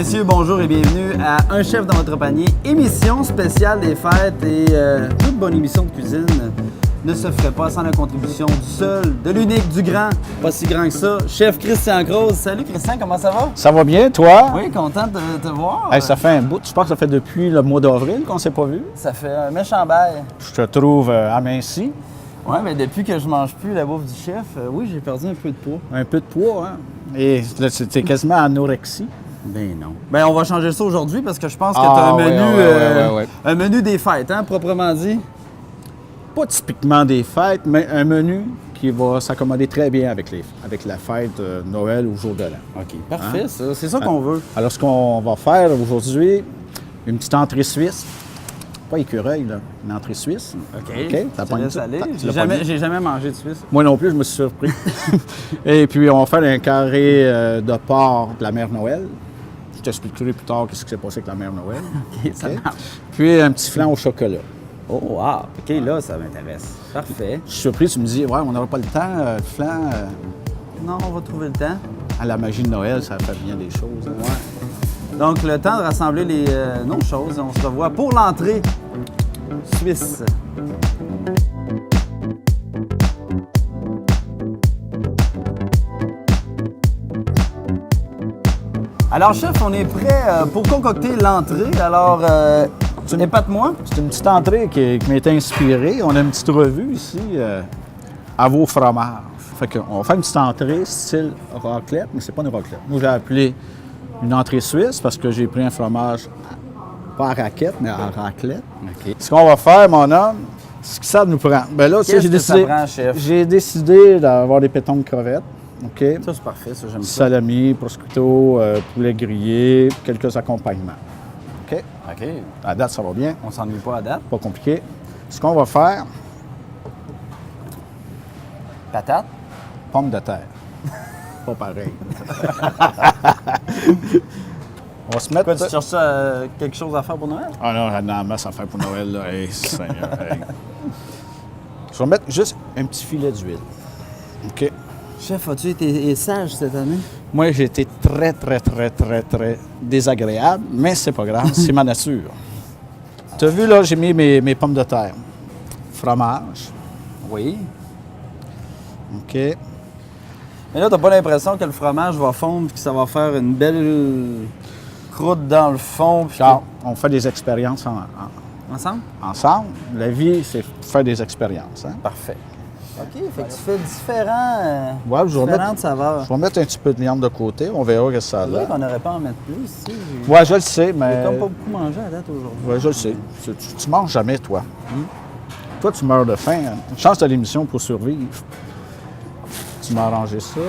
messieurs, bonjour et bienvenue à Un chef dans votre panier, émission spéciale des fêtes et toute bonne émission de cuisine ne se ferait pas sans la contribution du seul, de l'unique, du grand, pas si grand que ça, chef Christian Croze. Salut Christian, comment ça va? Ça va bien, toi? Oui, content de te voir. Hey, ça fait un bout, je pense que ça fait depuis le mois d'avril qu'on ne s'est pas vu. Ça fait un méchant bail. Je te trouve aminci. Oui, mais depuis que je mange plus la bouffe du chef, oui, j'ai perdu un peu de poids. Un peu de poids, hein? Et là, c'était quasiment anorexie. Ben non. Ben on va changer ça aujourd'hui parce que je pense que tu as un menu, un menu des fêtes, hein, proprement dit. Pas typiquement des fêtes, mais un menu qui va s'accommoder très bien avec la fête Noël ou jour de l'an. OK, parfait, ça. C'est ça qu'on veut. Alors, ce qu'on va faire aujourd'hui, une petite entrée suisse. Pas écureuil, là. Une entrée suisse. OK. T'as Tu pas laisses aller. une J'ai jamais mangé de Suisse. Moi non plus, je me suis surpris. Et puis, on va faire un carré de porc de la mère Noël. Je t'expliquerai plus tard ce qui s'est passé avec la mère Noël. OK, ça marche. Puis, un petit flan au chocolat. Oh, wow. OK, là, ça m'intéresse. Parfait. Je suis surpris, tu me dis, ouais, on n'aura pas le temps, flan. Non, on va trouver le temps. À la magie de Noël, ça fait bien des choses. Hein? Ouais. Donc, le temps de rassembler nos choses. On se revoit pour l'entrée suisse. Alors, chef, on est prêt pour concocter l'entrée. Alors, épate-moi. C'est une petite entrée qui m'est inspirée. On a une petite revue ici, à vos fromages. Fait qu'on va faire une petite entrée style raclette, mais c'est pas une raclette. Moi, j'ai appelé une entrée suisse parce que j'ai pris un fromage, pas à raquette, mais à raclette. OK. Ce qu'on va faire, mon homme, c'est que ça nous prend. Ben là, Qu'est-ce que ça prend, chef? J'ai décidé d'avoir des pétons de crevettes. OK? Ça, c'est parfait, ça, j'aime ça. Salami, prosciutto, poulet grillé, quelques accompagnements. OK? OK. À date, ça va bien. On s'ennuie pas à date. Pas compliqué. Ce qu'on va faire, Patate. pommes de terre. Pas pareil. On va se mettre... Quoi, tu cherches quelque chose à faire pour Noël? Ah non, j'en ai en masse à faire pour Noël, là. Hey, Seigneur, hey. Je vais mettre juste un petit filet d'huile. OK? Chef, as-tu été sage cette année? Moi, j'ai été très désagréable, mais c'est pas grave, c'est ma nature. Tu as vu, là, j'ai mis mes pommes de terre. Fromage. Oui. OK. Mais là, t'as pas l'impression que le fromage va fondre et que ça va faire une belle croûte dans le fond? Puis Car on fait des expériences ensemble? ensemble. La vie, c'est faire des expériences. Hein? Parfait. OK, fait que tu fais différentes saveurs. Je vais mettre un petit peu de viande de côté, on verra que ça a C'est vrai l'air. qu'on aurait pas en mettre plus, tu sais. Ouais, je le sais, J'ai mais... comme pas beaucoup mangé à date aujourd'hui. Ouais, je le sais. Tu manges jamais, toi. Toi, tu meurs de faim. Hein? Une chance de l'émission pour survivre. Tu m'as arrangé ça.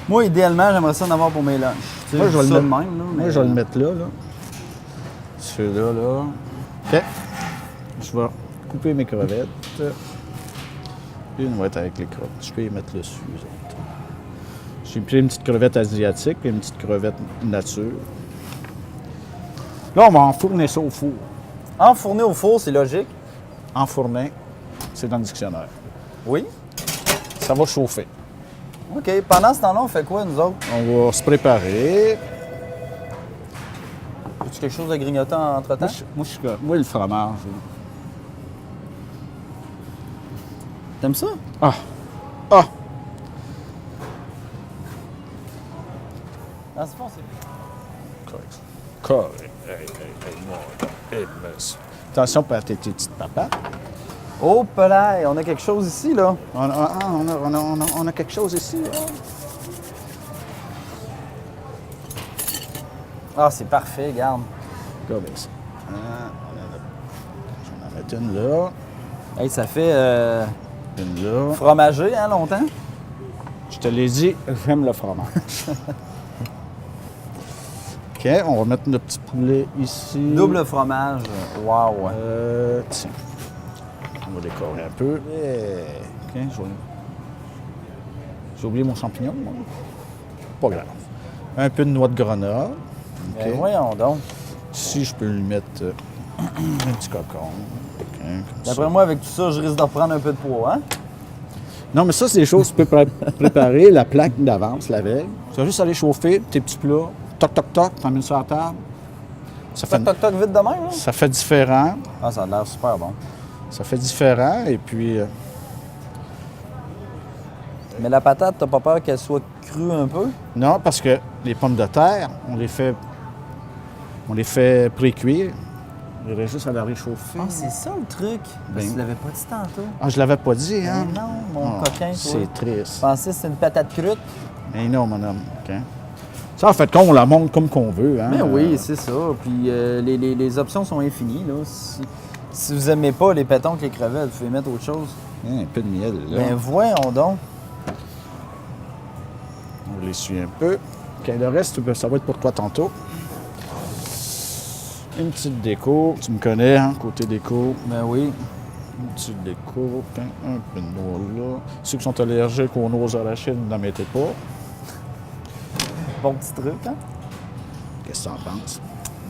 Moi, idéalement, j'aimerais ça en avoir pour mes lunchs. Tu sais, Moi, je vais dis le ça mettre. de même, là, mais... Moi, je vais le mettre là. Celui-là, là. OK. Je vais couper mes crevettes. Une va être avec les crevettes. Je peux les mettre dessus, les autres. J'ai pris une petite crevette asiatique et une petite crevette nature. Là, on va enfourner ça au four. Enfourner au four, c'est logique. Enfourner, c'est dans le dictionnaire. Oui. Ça va chauffer. OK. Pendant ce temps-là, on fait quoi, nous autres? On va se préparer. As-tu quelque chose à grignoter entre-temps? Moi, le fromage. T'aimes ça? Ah! Ah! Ah, c'est bon, c'est... Correct. Correct. Hey, attention à tes petites papates. Oh, pelaille, on a quelque chose ici, là. On a quelque chose ici. Là. Ah, c'est parfait, regarde. Regarde ça. Je vais en mettre une là. Hey, ça fait Une là. fromager, hein, longtemps? Je te l'ai dit, j'aime le fromage. OK, on va mettre notre petit poulet ici. Double fromage. Wow. Tiens. On va décorer un peu. OK, j'ai oublié mon champignon, moi. Pas grave. Un peu de noix de grenade. OK. Ben, voyons donc. Ici, je peux lui mettre un petit cocon. Okay, D'après moi, avec tout ça, je risque de reprendre un peu de poids, hein? Non, mais ça, c'est des choses que tu peux préparer la plaque d'avance la veille. Tu vas juste aller chauffer tes petits plats, toc, toc, toc, t'en mets sur la table. Ça fait, Toc, toc, vite de même, hein? ça fait différent. Ah, ça a l'air super bon. Ça fait différent, et puis... Mais la patate, t'as pas peur qu'elle soit crue un peu? non, parce que les pommes de terre, on les fait pré-cuire. Il reste juste à la réchauffer. Ah, c'est ça le truc? Parce que tu l'avais pas dit tantôt. Ah, je l'avais pas dit, hein? Mais non, mon coquin, toi. C'est triste. Je pensais que c'était une patate crute. Mais non, mon homme. OK. Ça, en fait, on la monte comme qu'on veut, hein? Mais oui, c'est ça. Puis les options sont infinies, là. Si vous aimez pas les pétons, les crevettes, vous pouvez mettre autre chose. Un peu de miel, là. Ben voyons donc. On l'essuie un peu. OK, le reste, ça va être pour toi tantôt. Une petite déco. Tu me connais, hein, côté déco. Ben oui. Une petite déco. Un peu de noix là. Ceux qui sont allergiques aux noix arachides, n'en mettez pas. Bon petit truc, hein? Qu'est-ce que tu en penses?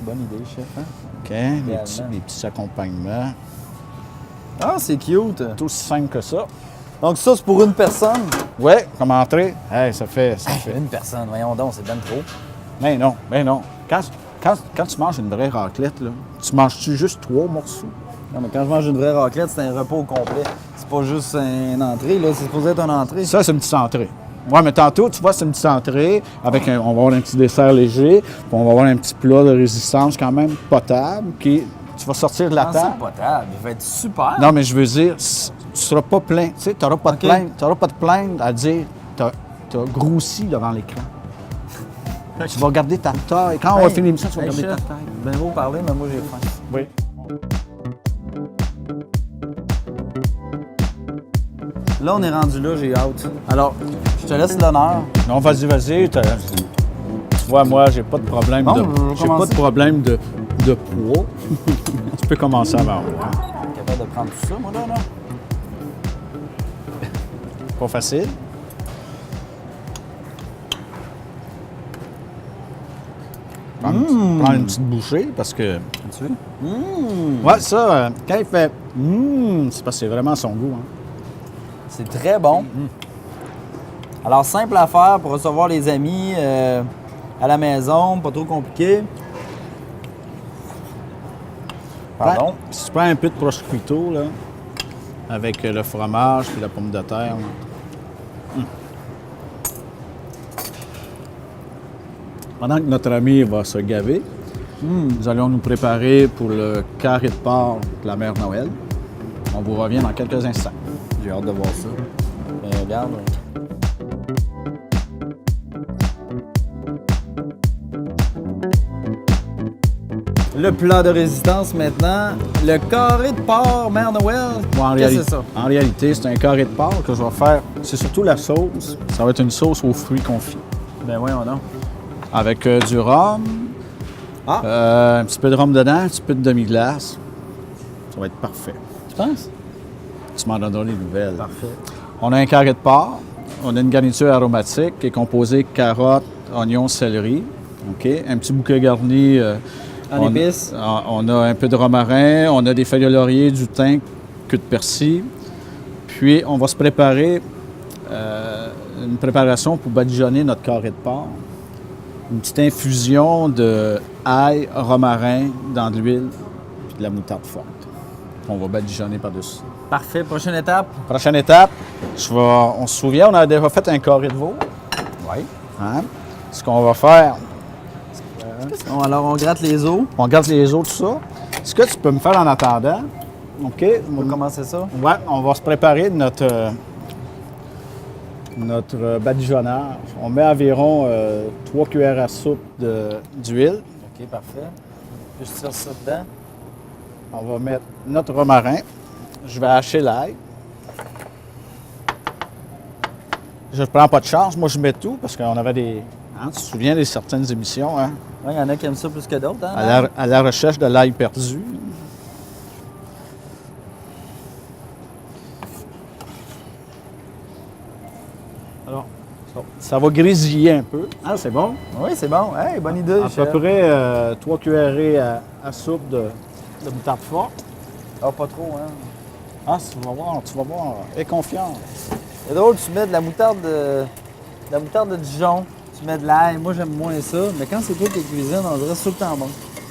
Bonne idée, chef, hein? OK, les petits accompagnements. Ah, c'est cute. Tout aussi simple que ça. Donc ça, c'est pour une personne? Ouais, comme entrée. Hey, ça fait. Une personne, voyons donc, c'est ben trop. Mais non, mais non. Quand tu manges une vraie raclette, là, tu manges-tu juste 3 morceaux? Non, mais quand je mange une vraie raclette, c'est un repas au complet. C'est pas juste une entrée, là. C'est supposé être une entrée. Ça, c'est une petite entrée. Ouais, mais tantôt, tu vois, c'est une petite entrée avec on va avoir un petit dessert léger, puis on va avoir un petit plat de résistance quand même potable qui. Tu vas sortir de la table. C'est potable, il va être super. Non, mais je veux dire, tu seras pas plein. Tu sais, tu n'auras pas, OK. pas de plainte à dire tu as grossi devant l'écran. Tu vas garder ta taille. Quand on va finir l'émission, tu vas garder ta taille. Ben beau parler, mais moi j'ai faim. Oui. Là, on est rendu là, j'ai hâte. Alors, je te laisse l'honneur. Non, vas-y. Tu vois, moi, j'ai pas de problème Bon, j'ai pas de problème de poids. Tu peux commencer avant. Je suis capable de prendre tout ça, moi, là. Pas facile. Prends une petite bouchée parce que. Tu veux? Ouais, ça, quand il fait c'est parce que c'est vraiment son goût. Hein. C'est très bon. Alors, simple à faire pour recevoir les amis à la maison, pas trop compliqué. Pardon? Si tu prends un peu de prosciutto, là, avec le fromage et la pomme de terre. Pendant que notre ami va se gaver, nous allons nous préparer pour le carré de porc de la mère Noël. On vous revient dans quelques instants. J'ai hâte de voir ça. Mais regarde. Le plat de résistance maintenant, le carré de porc Mère Noël. Moi, Qu'est-ce que c'est ça? En réalité, c'est un carré de porc que je vais faire. C'est surtout la sauce. Ça va être une sauce aux fruits confits. Ben voyons donc. Avec du rhum, un petit peu de rhum dedans, un petit peu de demi-glace. Ça va être parfait. Tu penses? Tu m'en donneras des nouvelles. Parfait. On a un carré de porc. On a une garniture aromatique qui est composée de carottes, oignons, céleri. OK? Un petit bouquet garni. En épices. On a un peu de romarin, on a des feuilles de laurier, du thym, queue de persil. Puis, on va se préparer une préparation pour badigeonner notre carré de porc. Une petite infusion de ail, romarin dans de l'huile puis de la moutarde forte. On va badigeonner par-dessus. Parfait. Prochaine étape. Prochaine étape, on se souvient, on a déjà fait un carré de veau. Oui. Hein? Ce qu'on va faire, Bon, alors, on gratte les os. on garde les os, tout ça. Ce que tu peux me faire en attendant, OK? On va commencer ça. Ouais, on va se préparer notre badigeonnage. On met environ 3 cuillères à soupe d'huile. OK, parfait. Je tire ça dedans. On va mettre notre romarin. Je vais hacher l'ail. Je ne prends pas de chance. Moi, je mets tout parce qu'on avait des... Hein, tu te souviens de certaines émissions, hein? Oui, il y en a qui aiment ça plus que d'autres. Hein? À la recherche de l'ail perdu. Alors, ça va grésiller un peu. Ah, c'est bon. Oui, c'est bon. Hey, bonne idée, À chef. peu près 3 cuillerées à soupe de moutarde forte. Ah, pas trop, hein? Ah, tu vas voir. Aie confiance. C'est drôle, tu mets de la moutarde de Dijon Tu mets de l'ail. Moi, j'aime moins ça. Mais quand c'est toi qui cuisines, on dirait c'est tout le temps bon.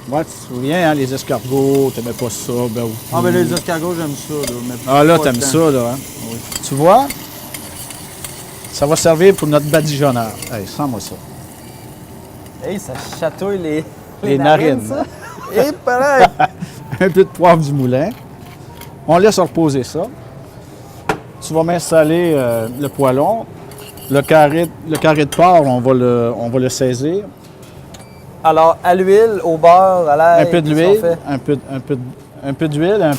Ouais, tu te souviens, hein, les escargots, t'aimais pas ça, ben oui. Ah, ben les escargots, j'aime ça. Là, mais Ah là, pas t'aimes tant. ça, là, hein? Oui. Tu vois? Ça va servir pour notre badigeonneur. Hey, sens-moi ça. Hey, ça chatouille Les narines, ça. Et pareil. Un peu de poivre du moulin. On laisse reposer ça. Tu vas m'installer le poêlon. Le carré de porc, on va le saisir. Alors, à l'huile, au beurre, à l'ail. Un peu de qu'est-ce qu'on l'huile, fait? un peu d'huile,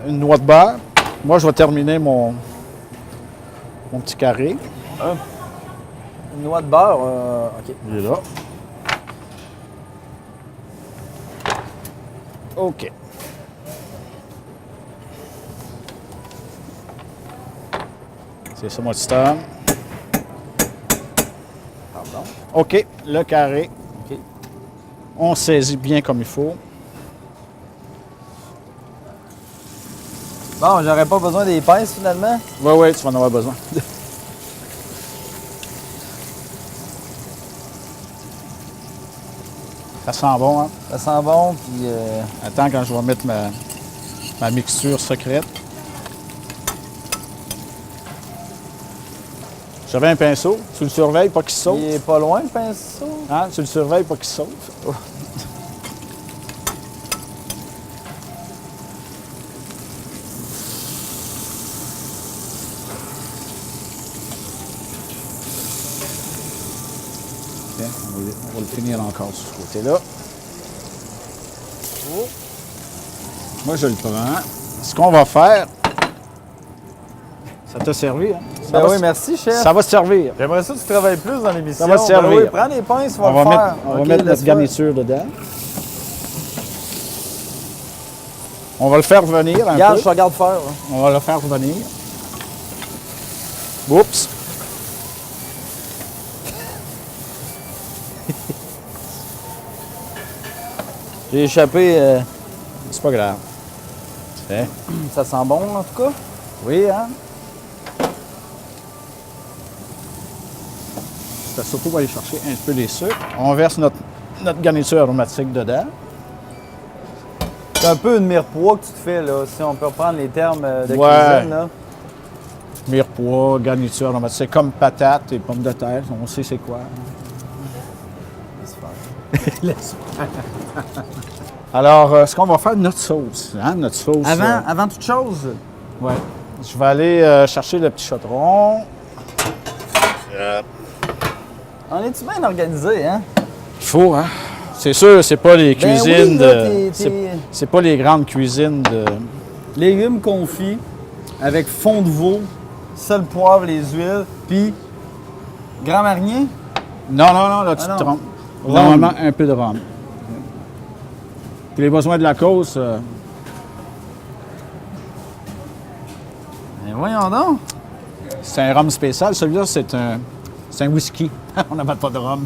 une noix de beurre. Moi, je vais terminer mon petit carré. Une noix de beurre. OK. Il est là. OK. C'est ça, mon petit Tom. Pardon. OK, le carré. OK. On saisit bien comme il faut. Bon, j'aurais pas besoin des pinces, finalement. Oui, oui, tu vas en avoir besoin. Ça sent bon, hein? Ça sent bon, puis... Attends, quand je vais mettre ma mixture secrète. J'avais un pinceau. Tu le surveilles, pas qu'il saute. il est pas loin, le pinceau. Hein? Tu le surveilles, pas qu'il saute. Tiens, on va le finir encore sur ce côté-là. Oh. Moi, je le prends. Ce qu'on va faire, ça t'a servi, hein? Ça Ben va oui, se- merci, chef. Ça va te servir. J'aimerais ça que tu travailles plus dans l'émission. Ça va te servir. Ben oui, prends les pinces, on va On le va faire. mettre, on va OK, mettre notre laisse-moi. garniture dedans. On va le faire revenir un Regarde, peu. je te regarde faire. hein. On va le faire revenir. Oups! J'ai échappé. C'est pas grave. Tiens. Ça sent bon, en tout cas. Oui, hein? Ça surtout va aller chercher un peu les sucres. On verse notre garniture aromatique dedans. C'est un peu une mirepoix que tu te fais, là, si on peut reprendre les termes de Ouais. cuisine, là. Mirepoix, garniture aromatique. C'est comme patates et pommes de terre. On sait c'est quoi. Laisse faire. Alors, ce qu'on va faire, notre sauce. Hein? Notre sauce. Avant toute chose, Ouais. Je vais aller chercher le petit chaudron. on est-tu bien organisé, hein? Il faut, hein? C'est sûr, c'est pas les Ben cuisines oui, là, de. C'est pas les grandes cuisines de. Légumes confits avec fond de veau, sel, poivre, les huiles, puis Grand Marnier. Non, là, tu Ah te non. trompes. Normalement, un peu de rhum. Pour les besoins de la cause, Ben voyons donc. c'est un rhum spécial. Celui-là, c'est un whisky. On n'a pas de rhum.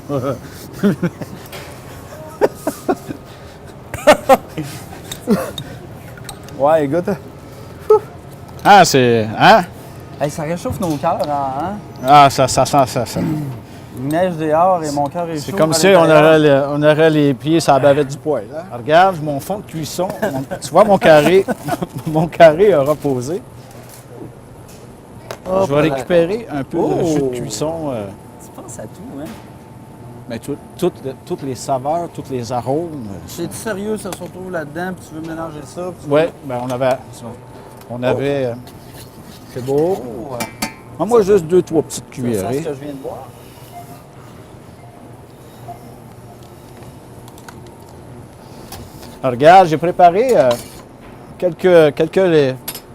Ouais, écoute. Ah, c'est. Hein? Hey, ça réchauffe nos cœurs, hein? Ah, ça sent ça. Il neige dehors et mon cœur est chaud. C'est comme à si l'intérieur. on aurait les pieds sur la bavette du poêle. Hein? Regarde mon fond de cuisson. Tu vois mon carré? Mon carré a reposé. Oh, Je vais récupérer un peu de jus de cuisson. Tu penses à tout, hein? Mais toutes les saveurs, tous les arômes. C'est sérieux, ça se retrouve là-dedans, puis tu veux mélanger ça? puis tu Oui, ben on avait. C'est beau. Oh, Moi, juste 2-3 petites ça sent ce cuillerées. que je viens de boire. Alors, regarde, j'ai préparé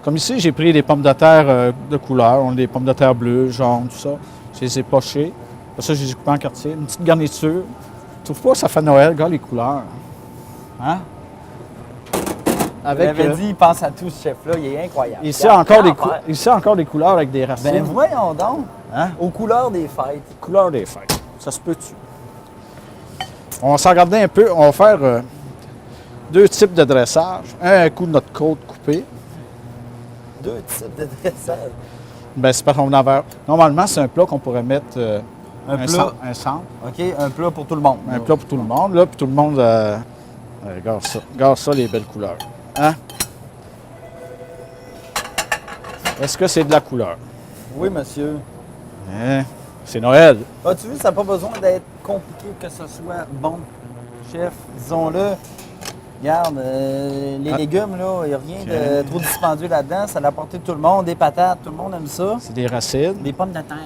comme ici, j'ai pris des pommes de terre de couleur. On a des pommes de terre bleues, jaunes, tout ça. Je les ai pochées. Après ça, je les ai coupées en quartier. Une petite garniture. Tu trouves pas que ça fait Noël, regarde les couleurs? Hein? Il avait dit, il pense à tout, ce chef-là, il est incroyable. Il sait encore des couleurs avec des racines. Ben voyons donc, Hein? aux couleurs des fêtes. Couleur des fêtes. Ça se peut-tu? On va s'en regarder un peu. On va faire 2 types de dressage. Un coup de notre côte coupée. 2 types de dressage. Ben, c'est parce qu'on avait. Normalement, c'est un plat qu'on pourrait mettre Un plat. Un centre. OK, un plat pour tout le monde. Un plat pour tout le monde, là, puis tout le monde... regarde ça. Regarde ça, les belles couleurs. Hein? Est-ce que c'est de la couleur? Oui, monsieur. Hein? C'est Noël. As-tu vu, ça n'a pas besoin d'être compliqué que ce soit bon. Chef, disons-le. Regarde, les légumes, là, il n'y a rien de trop dispendieux là-dedans. Ça l'a porté tout le monde. Des patates, tout le monde aime ça. C'est des racines. Des pommes de terre.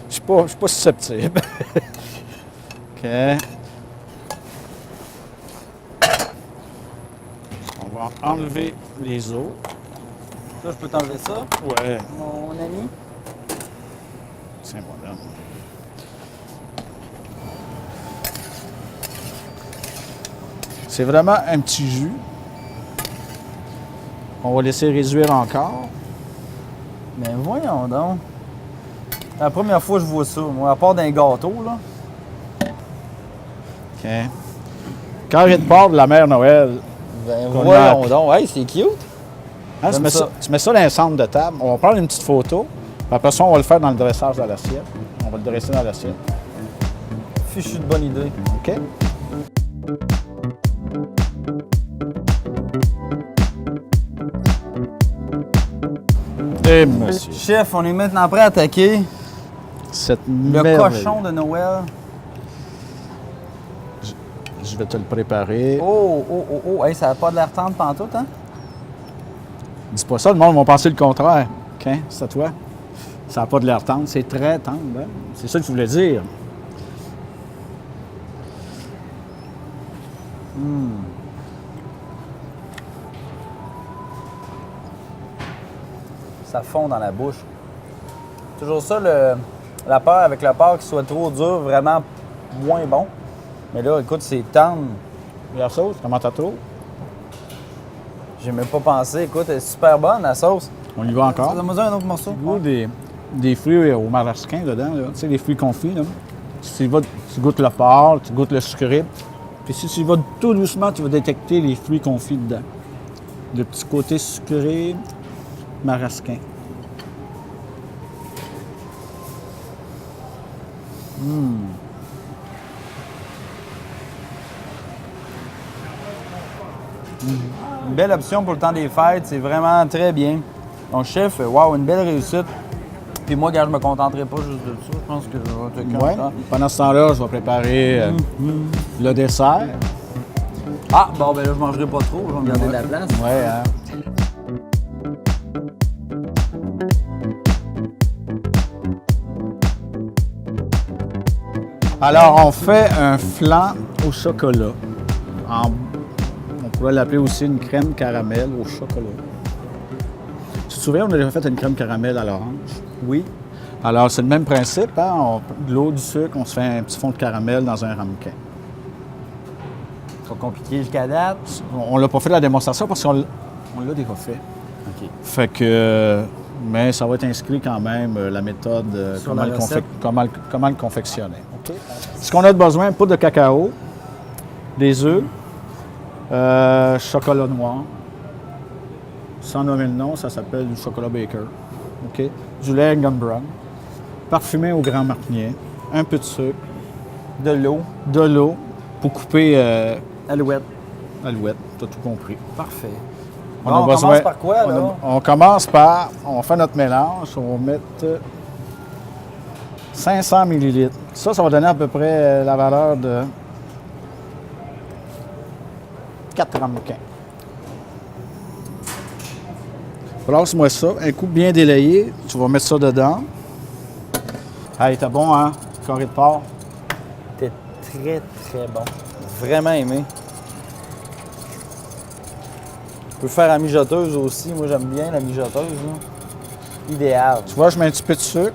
Je suis pas susceptible. OK. On va enlever les os. Ça, je peux t'enlever ça, Ouais. mon ami? C'est bon, là. C'est vraiment un petit jus. On va laisser réduire encore. Mais voyons donc. C'est la première fois que je vois ça, moi, à part d'un gâteau, là. OK. Carré de porc de la mère Noël. Ben Qu'on voyons a- donc. Hey, c'est cute. Hein, J'aime ça. tu mets ça dans un centre de table. On va prendre une petite photo. Puis après ça, on va le faire dans le dressage de l'assiette. On va le dresser dans l'assiette. Fichu de bonne idée. OK? Et monsieur, Chef, on est maintenant prêt à attaquer cette le merveille. cochon de Noël. Je vais te le préparer. Oh, oh, oh, oh. Hey, ça n'a pas de l'air tendre pantoute, hein? Dis pas ça, le monde va penser le contraire. OK? C'est à toi. Ça n'a pas de l'air tendre. C'est très tendre. Hein? C'est ça que tu voulais dire. Ça fond dans la bouche. Toujours ça, la peur avec le porc qui soit trop dur, vraiment moins bon. Mais là, écoute, c'est tendre. La sauce, comment t'as trouvé? J'ai même pas pensé. Écoute, elle est super bonne, la sauce. On y va encore. Donne-moi un autre morceau. Tu goûtes des fruits au marasquin dedans, là. Tu sais, les fruits confits, là. Tu goûtes le porc, tu goûtes le sucré. Puis si tu y vas tout doucement, tu vas détecter les fruits confits dedans. Le petit côté sucré, marasquin. Une belle option pour le temps des fêtes, c'est vraiment très bien. Donc, chef, wow, une belle réussite. Puis moi, gars, je me contenterai pas juste de ça. Je pense que je vais te Ouais. contenter. Pendant ce temps-là, je vais préparer le dessert. Ah, bon, ben là, je mangerai pas trop, je vais me garder de la place. Ouais, hein. Alors, on fait un flan au chocolat. On pourrait l'appeler aussi une crème caramel au chocolat. Tu te souviens, on a déjà fait une crème caramel à l'orange? Oui. Alors, c'est le même principe. Hein? De l'eau, du sucre, on se fait un petit fond de caramel dans un ramequin. Trop compliqué jusqu'à date. On l'a pas fait la démonstration parce qu'on l'a déjà fait. OK. Fait que, mais ça va être inscrit quand même, la méthode, Sur la recette. comment le confectionner. OK? Ce qu'on a de besoin, poudre de cacao, des œufs, chocolat noir. Sans nommer le nom, ça s'appelle du chocolat Baker. OK? Du lait Gum Brown, parfumé au grand marnier, un peu de sucre, De l'eau. de l'eau pour couper Alouette. l'alouette. Tu as tout compris. Parfait. On Bon, a on besoin- commence par quoi, là? On commence par, on fait notre mélange, on va mettre 500 ml. Ça va donner à peu près la valeur de 4 ramequins. Place-moi ça, un coup bien délayé, tu vas mettre ça dedans. Hey, t'es bon, hein? Carré de porc. T'es très, très bon. Vraiment aimé. Tu peux faire à mijoteuse aussi. Moi, j'aime bien la mijoteuse. Là. Idéal. Tu vois, je mets un petit peu de sucre.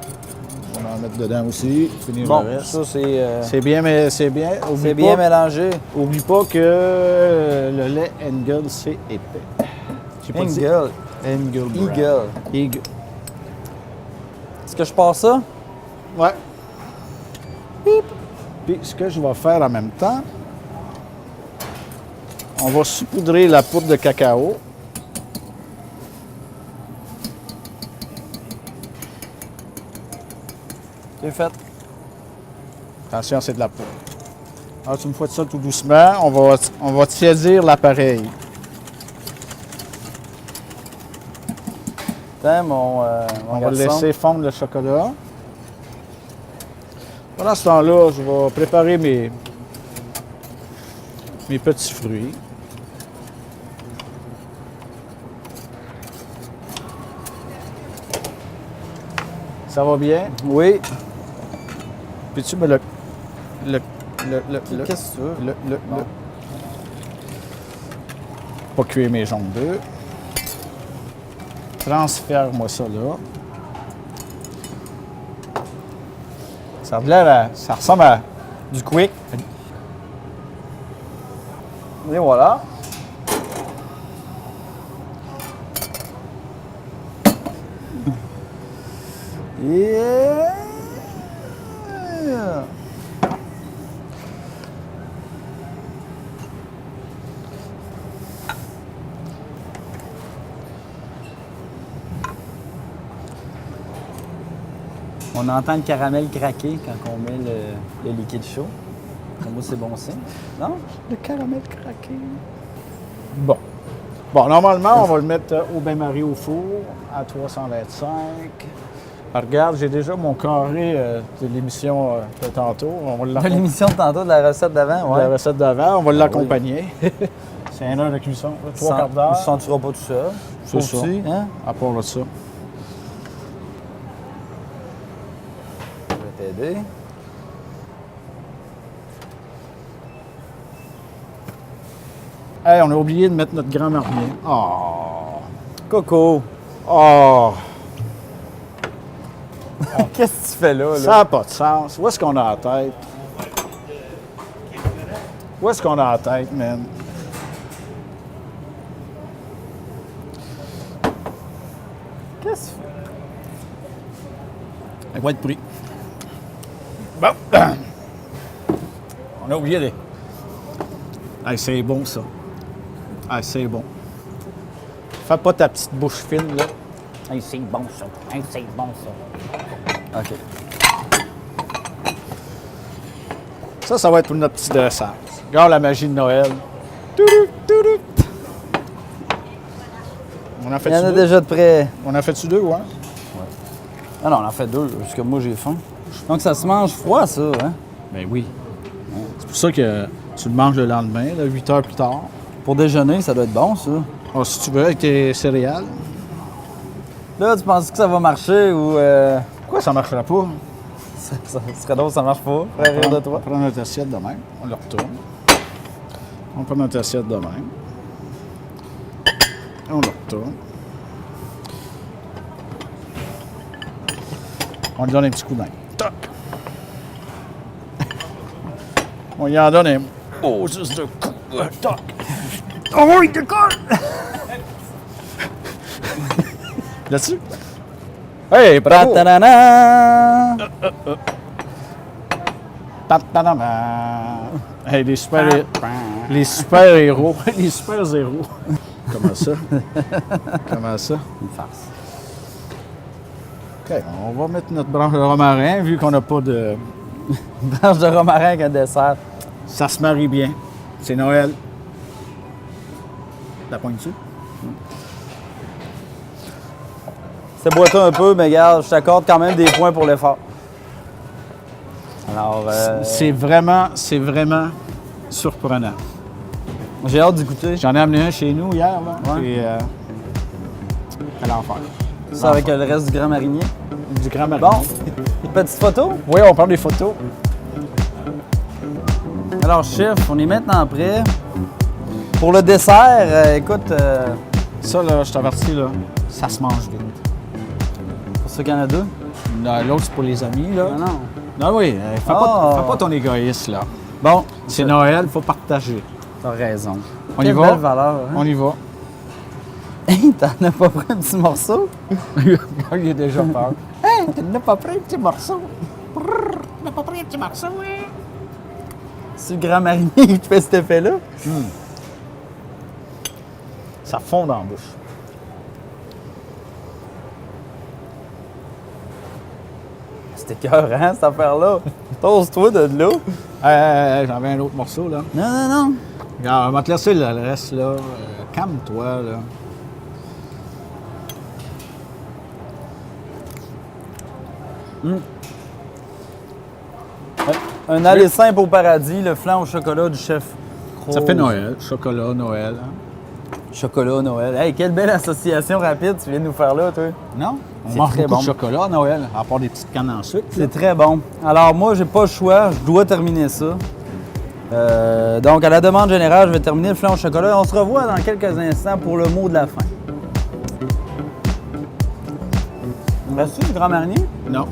On va en mettre dedans aussi. Finir Bon, le reste. ça, c'est C'est bien, mais c'est bien. c'est bien mélangé. Oublie pas que le lait Engel, c'est épais. J'ai pas dit- Engel. Engel. Brown. Eagle. Eagle. Est-ce que je passe ça? Ouais. Bip. Puis ce que je vais faire en même temps, on va saupoudrer la poudre de cacao. C'est fait. Attention, c'est de la poudre. Alors, tu me fais ça tout doucement. On va tiédir l'appareil. Tiens, mon On va garçon. laisser fondre le chocolat. Pendant ce temps-là, je vais préparer mes petits fruits. Ça va bien? Oui. Peux-tu me le Qu'est-ce que tu veux? Bon. Pas cuire mes jambes d'œufs. Transfère-moi ça là. Ça a l'air ça ressemble à du quick. Et voilà. Yeah! On entend le caramel craquer quand on met le liquide chaud. Pour moi, c'est bon signe. Non? Le caramel craqué. Bon. Bon, normalement, on va le mettre au bain-marie au four à 325. Ah, regarde, j'ai déjà mon carré de l'émission de tantôt. On va De l'accompagner. l'émission de tantôt, de la recette d'avant, La ouais. recette d'avant, on va oui. l'accompagner. C'est 1 heure de cuisson, 3 quarts Il d'heure. ne se sentira pas tout seul. C'est ça. Petit, hein? À part de ça. Je vais t'aider. Hey, on a oublié de mettre notre grand marnier. Oh! Coco! Oh! Qu'est-ce que tu fais là? Ça n'a pas de sens. Où est-ce qu'on a la tête? Où est-ce qu'on a la tête, man? Qu'est-ce que tu fais? Elle va être pris. Bon. On a oublié les. Hey, c'est bon, ça. Hey, c'est bon. Fais pas ta petite bouche fine, là. Hey, c'est bon ça. Hey, c'est bon ça. OK. Ça va être pour notre petit dessert. Regarde la magie de Noël. Toutou, toutou. On en Il fait y en a deux? déjà de près. On en fait-tu deux, ouais? Ah non, on en fait deux, parce que moi, j'ai faim. Donc, ça se mange froid, ça, hein? Ben oui. C'est pour ça que tu le manges le lendemain, là, 8 heures plus tard. Pour déjeuner, ça doit être bon, ça. Alors, si tu veux, avec tes céréales. Là, tu penses que ça va marcher ou... Pourquoi ça ne marcherait pas? ça serait drôle, ça marche pas. Frère, rire de On toi. prend notre assiette de même, on le retourne. On prend notre assiette de même. On le retourne. On lui donne un petit coup de main. Toc! On y en donne un... Oh, juste de coup. Toc! Oh, il décolle! Là-dessus? Hey, bravo! Ta-da-da! Ta-ta-da-da. Hey, les super-héros. Les super-héros. Les super-héros. Comment ça? Comment ça? Une farce. OK, on va mettre notre branche de romarin, vu qu'on n'a pas de... Branche de romarin avec un dessert. Ça se marie bien. C'est Noël. La pointe-tu? C'est boiteux un peu, mais regarde, je t'accorde quand même des points pour l'effort. Alors, C'est vraiment surprenant. j'ai hâte d'y goûter. J'en ai amené un chez nous hier, là. Ouais. Et, à l'enfer. Ça avec le reste du grand marinier. Du grand marinier. Bon, petite photo. Oui, on prend des photos. Alors, chef, on est maintenant prêt. Pour le dessert, écoute, Ça, là, je t'avertis, là, ça se mange vite. pour ceux qu'il y en a deux. Non, l'autre, c'est pour les amis, là. Non, non. Non, oui, fais pas ton égoïste, là. Bon, C'est Noël, il faut partager. t'as raison. On y Quelle va? belle valeur, hein? On y va. Hey, t'en as pas pris un petit morceau? Il a déjà peur. Hey, tu n'as pas pris un petit morceau. Tu n'as pas pris un petit morceau, hein? C'est le grand marinier qui te fait cet effet-là? Ça fond dans la bouche. Cet C'est écœurant, cette affaire-là. Toast-toi de l'eau. J'en veux un autre morceau, là. Non, non, non. Regarde, on va te laisser le reste, là. Calme-toi, là. Un aller simple au paradis, le flan au chocolat du chef Croze. Ça fait Noël. Chocolat, Noël. Hein? Chocolat, Noël. Hey, quelle belle association rapide tu viens de nous faire là, toi. Non? On C'est mange très beaucoup bon. de chocolat à Noël, à part des petites cannes en sucre. C'est très bon. Alors moi, j'ai pas le choix, je dois terminer ça. Donc, à la demande générale, je vais terminer le flan au chocolat. On se revoit dans quelques instants pour le mot de la fin. Reste-tu du Grand Marnier? Non.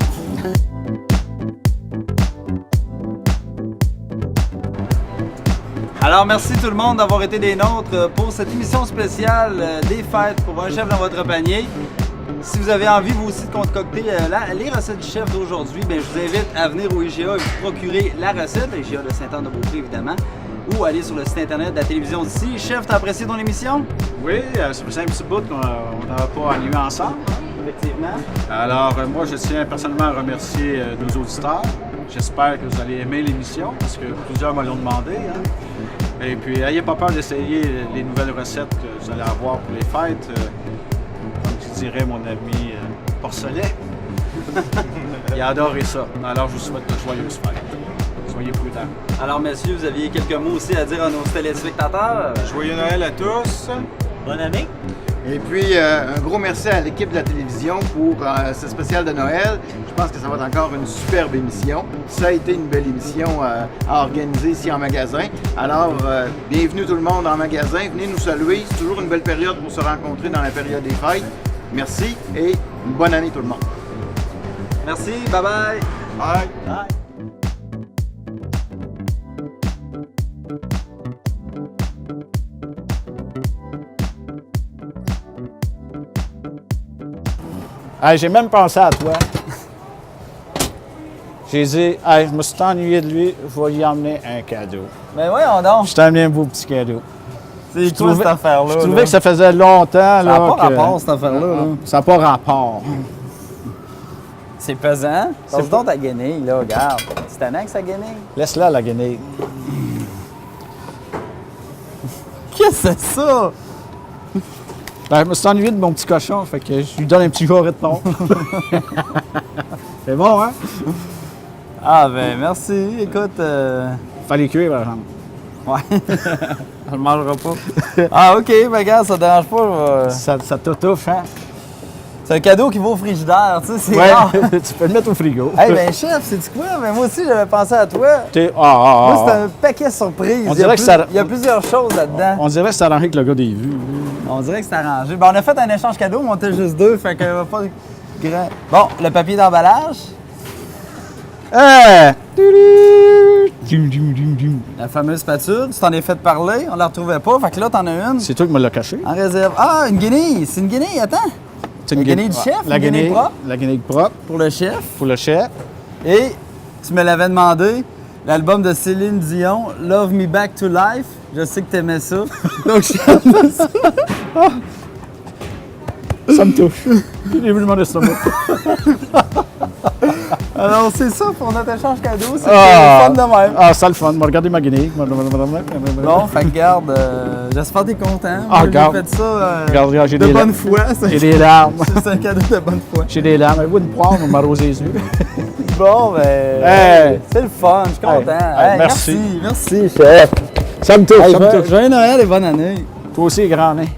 Alors, merci tout le monde d'avoir été des nôtres pour cette émission spéciale des fêtes pour un chef dans votre panier. Si vous avez envie, vous aussi, de concocter les recettes du chef d'aujourd'hui, bien, je vous invite à venir au IGA et vous procurer la recette, l'IGA de Sainte-Anne-de-Beaupré, évidemment, ou aller sur le site internet de la télévision d'ici. Chef, t'as apprécié ton émission? Oui, ça fait un petit bout qu'on n'avait pas animé ensemble. Effectivement. Alors, moi, je tiens personnellement à remercier nos auditeurs. J'espère que vous allez aimer l'émission, parce que plusieurs me l'ont demandé. Hein. Et puis, n'ayez pas peur d'essayer les nouvelles recettes que vous allez avoir pour les fêtes. Comme tu dirais mon ami Porcelet. Il a adoré ça. Alors, je vous souhaite de joyeuses fêtes. Soyez prudents. Alors, messieurs, vous aviez quelques mots aussi à dire à nos téléspectateurs. Joyeux Noël à tous. Bonne année. Et puis, un gros merci à l'équipe de la télévision pour ce spécial de Noël. Je pense que ça va être encore une superbe émission. Ça a été une belle émission à organiser ici en magasin. Alors, bienvenue tout le monde en magasin. Venez nous saluer. C'est toujours une belle période pour se rencontrer dans la période des fêtes. Merci et une bonne année tout le monde. Merci, bye-bye. Bye. Bye. Hey, j'ai même pensé à toi. J'ai dit, hey, je me suis ennuyé de lui, je vais lui emmener un cadeau. Ben voyons donc. Je t'ai amené un beau petit cadeau. C'est Je quoi trouvais- cette affaire-là? Je trouvais là? que ça faisait longtemps. Ça n'a là, pas que- rapport, cette affaire-là. là. Ça n'a pas rapport. C'est pesant. C'est donc ta guenille, là, regarde. C'est tannant que ça guenille. Laisse-la, la guenille. Qu'est-ce que c'est ça? Ben, je me suis ennuyé de mon petit cochon, fait que je lui donne un petit jarret de thon. C'est bon, hein? Ah ben merci. Écoute, Fallait cuire, par exemple. ouais. On le mangera pas. Ah ok, ben regarde, ça te dérange pas. Ça t'étouffe, hein? C'est un cadeau qui va au frigidaire, tu sais, c'est Ouais, rare. tu peux le mettre au frigo. Hey ben chef, c'est quoi? Ben moi aussi j'avais pensé à toi. Moi c'est un paquet surprise. On Il y a dirait que ça- il y a plusieurs choses là-dedans. On dirait que c'est arrangé avec le gars des vues. On dirait que c'est arrangé. Ben, on a fait un échange cadeau, mais on était juste deux, fait qu'il n'y avait pas de grand. Bon, le papier d'emballage, Hey! Dum, dum, dum, dum. la fameuse spatule, tu t'en es fait parler, on la retrouvait pas, fait que là t'en as une C'est toi qui me l'as caché. en réserve. Ah, une guenille, c'est une guenille, attends. C'est La guenille du chef, La une guenille guenille propre? La guenille propre Pour le chef. pour le chef. Et tu me l'avais demandé, l'album de Céline Dion, Love Me Back to Life. Je sais que t'aimais ça. Donc, je ça. Ça me touche. J'ai vu mon estomac. Alors, c'est ça pour notre échange cadeau. C'est Ah. le fun de même. Ah, ça le fun. Regardez ma guenille. Bon, fait que garde, j'espère que t'es content. Ah, Moi, j'ai regarde. fait ça Regarde, j'ai de des bonne larmes. foi. J'ai des larmes. C'est un cadeau de bonne foi. J'ai des larmes. Un bout de poire m'a arrosé les yeux. Bon, ben, Hey. c'est le fun, je suis content. Hey, merci. Merci, chef. Ça me touche, Hey, ça me touche. joyeux Noël et bonne année. Toi aussi, grand nez.